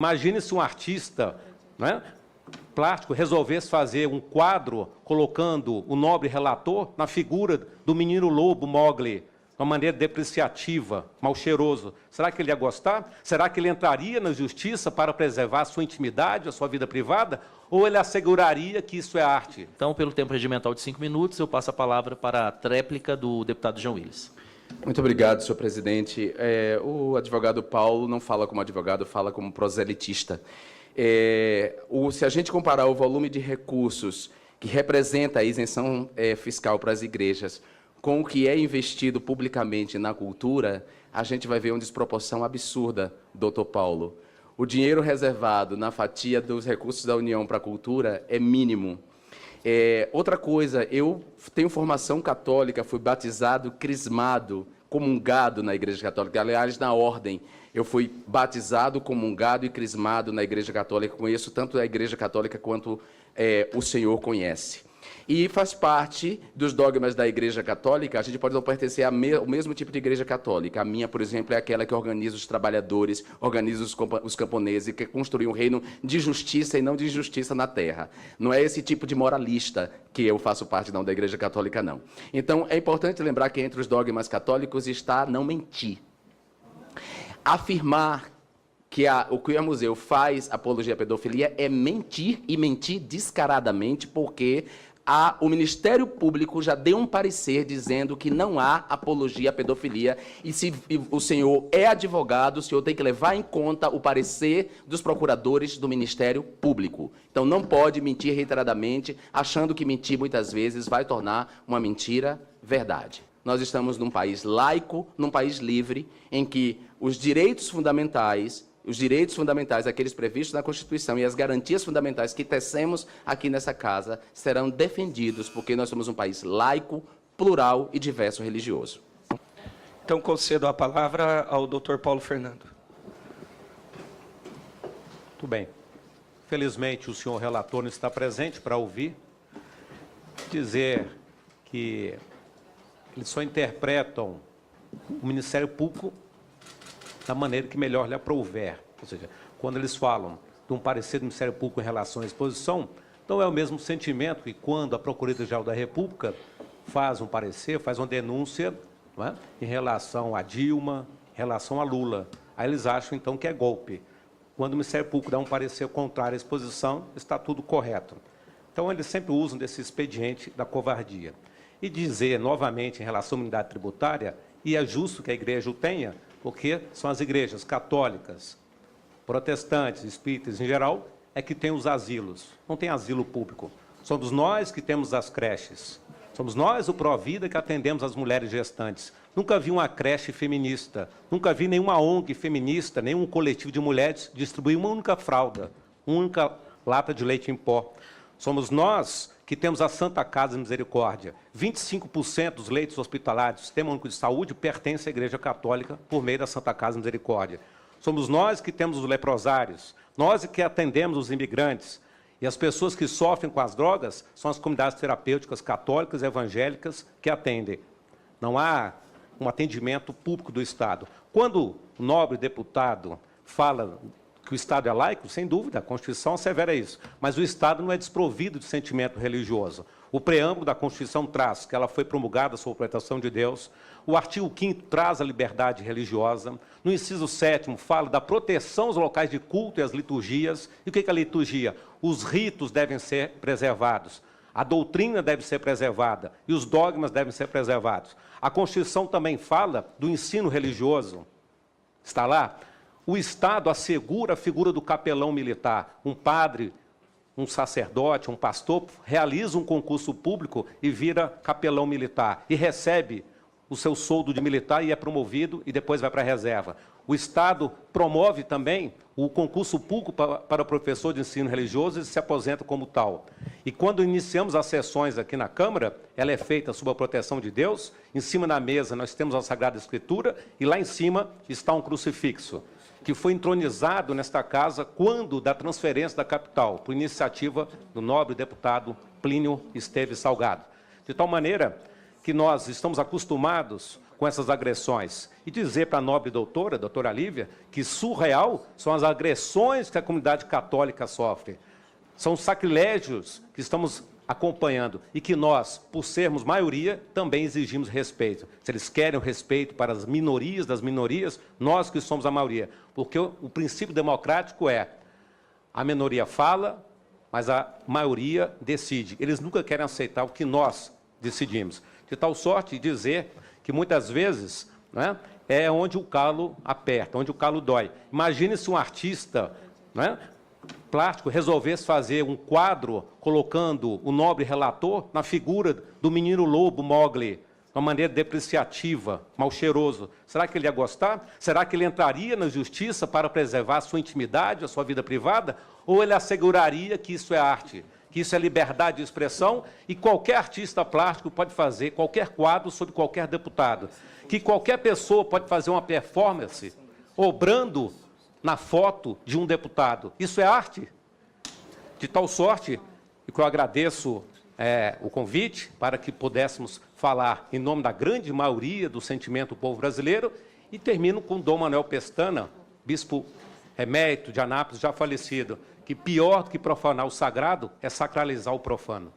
Imagine se um artista, né, plástico resolvesse fazer um quadro colocando o nobre relator na figura do menino lobo Mowgli, de uma maneira depreciativa, mal cheiroso. Será que ele ia gostar? Será que ele entraria na justiça para preservar a sua intimidade, a sua vida privada? Ou ele asseguraria que isso é arte? Então, pelo tempo regimental de 5 minutos, eu passo a palavra para a tréplica do deputado João Willis. Muito obrigado, senhor presidente. O advogado Paulo não fala como advogado, fala como proselitista. Se a gente comparar o volume de recursos que representa a isenção fiscal para as igrejas com o que é investido publicamente na cultura, a gente vai ver uma desproporção absurda, doutor Paulo. O dinheiro reservado na fatia dos recursos da União para a cultura é mínimo. Outra coisa, eu tenho formação católica, fui batizado, crismado, comungado na Igreja Católica, aliás, na ordem. Eu fui batizado, comungado e crismado na Igreja Católica. Conheço tanto a Igreja Católica quanto o senhor conhece. E faz parte dos dogmas da Igreja Católica, a gente pode não pertencer ao mesmo tipo de Igreja Católica. A minha, por exemplo, é aquela que organiza os trabalhadores, organiza os camponeses, e quer construir um reino de justiça e não de injustiça na terra. Não é esse tipo de moralista que eu faço parte não da Igreja Católica, não. Então, é importante lembrar que entre os dogmas católicos está não mentir. Afirmar que o Queer Museu faz apologia à pedofilia é mentir, e mentir descaradamente, porque o Ministério Público já deu um parecer dizendo que não há apologia à pedofilia, e se o senhor é advogado, o senhor tem que levar em conta o parecer dos procuradores do Ministério Público. Então, não pode mentir reiteradamente, achando que mentir muitas vezes vai tornar uma mentira verdade. Nós estamos num país laico, num país livre, em que os direitos fundamentais, aqueles previstos na Constituição, e as garantias fundamentais que tecemos aqui nessa casa serão defendidos, porque nós somos um país laico, plural e diverso religioso. Então, concedo a palavra ao Dr. Paulo Fernando. Muito bem. Felizmente, o senhor relator não está presente para ouvir. Dizer que eles só interpretam o Ministério Público da maneira que melhor lhe aprouver. Ou seja, quando eles falam de um parecer do Ministério Público em relação à exposição, não é o mesmo sentimento que quando a Procuradoria-Geral da República faz um parecer, faz uma denúncia, não é, em relação a Dilma, em relação a Lula. Aí eles acham, então, que é golpe. Quando o Ministério Público dá um parecer contrário à exposição, está tudo correto. Então, eles sempre usam desse expediente da covardia. E dizer, novamente, em relação à unidade tributária, e é justo que a igreja o tenha, porque são as igrejas católicas, protestantes, espíritas em geral, é que tem os asilos. Não tem asilo público. Somos nós que temos as creches. Somos nós, o Provida, que atendemos as mulheres gestantes. Nunca vi uma creche feminista, nunca vi nenhuma ONG feminista, nenhum coletivo de mulheres distribuir uma única fralda, uma única lata de leite em pó. Somos nós que temos a Santa Casa de Misericórdia. 25% dos leitos hospitalares do Sistema Único de Saúde pertencem à Igreja Católica por meio da Santa Casa de Misericórdia. Somos nós que temos os leprosários, nós que atendemos os imigrantes. E as pessoas que sofrem com as drogas são as comunidades terapêuticas católicas e evangélicas que atendem. Não há um atendimento público do Estado. Quando o nobre deputado fala que o Estado é laico, sem dúvida, a Constituição assevera isso. Mas o Estado não é desprovido de sentimento religioso. O preâmbulo da Constituição traz que ela foi promulgada sob a proteção de Deus. O artigo 5º traz a liberdade religiosa. No inciso 7º fala da proteção aos locais de culto e às liturgias. E o que é a liturgia? Os ritos devem ser preservados. A doutrina deve ser preservada. E os dogmas devem ser preservados. A Constituição também fala do ensino religioso. Está lá? O Estado assegura a figura do capelão militar. Um padre, um sacerdote, um pastor, realiza um concurso público e vira capelão militar. E recebe o seu soldo de militar e é promovido e depois vai para a reserva. O Estado promove também o concurso público para professor de ensino religioso e se aposenta como tal. E quando iniciamos as sessões aqui na Câmara, ela é feita sob a proteção de Deus. Em cima da mesa nós temos a Sagrada Escritura e lá em cima está um crucifixo, que foi entronizado nesta casa quando da transferência da capital, por iniciativa do nobre deputado Plínio Esteves Salgado. De tal maneira que nós estamos acostumados com essas agressões. E dizer para a nobre doutora Lívia, que surreal são as agressões que a comunidade católica sofre. São sacrilégios que estamos acompanhando e que nós, por sermos maioria, também exigimos respeito. Se eles querem o respeito para as minorias das minorias, nós que somos a maioria. Porque o princípio democrático é a minoria fala, mas a maioria decide. Eles nunca querem aceitar o que nós decidimos. De tal sorte, dizer que muitas vezes, né, é onde o calo aperta, onde o calo dói. Imagine se um artista, né, plástico resolvesse fazer um quadro colocando o nobre relator na figura do menino lobo Mowgli, de uma maneira depreciativa, mal cheiroso. Será que ele ia gostar? Será que ele entraria na justiça para preservar a sua intimidade, a sua vida privada? Ou ele asseguraria que isso é arte, que isso é liberdade de expressão e qualquer artista plástico pode fazer qualquer quadro sobre qualquer deputado? Que qualquer pessoa pode fazer uma performance obrando na foto de um deputado. Isso é arte? De tal sorte que eu agradeço o convite para que pudéssemos falar em nome da grande maioria do sentimento do povo brasileiro e termino com Dom Manuel Pestana, bispo emérito de Anápolis, já falecido, que pior do que profanar o sagrado é sacralizar o profano.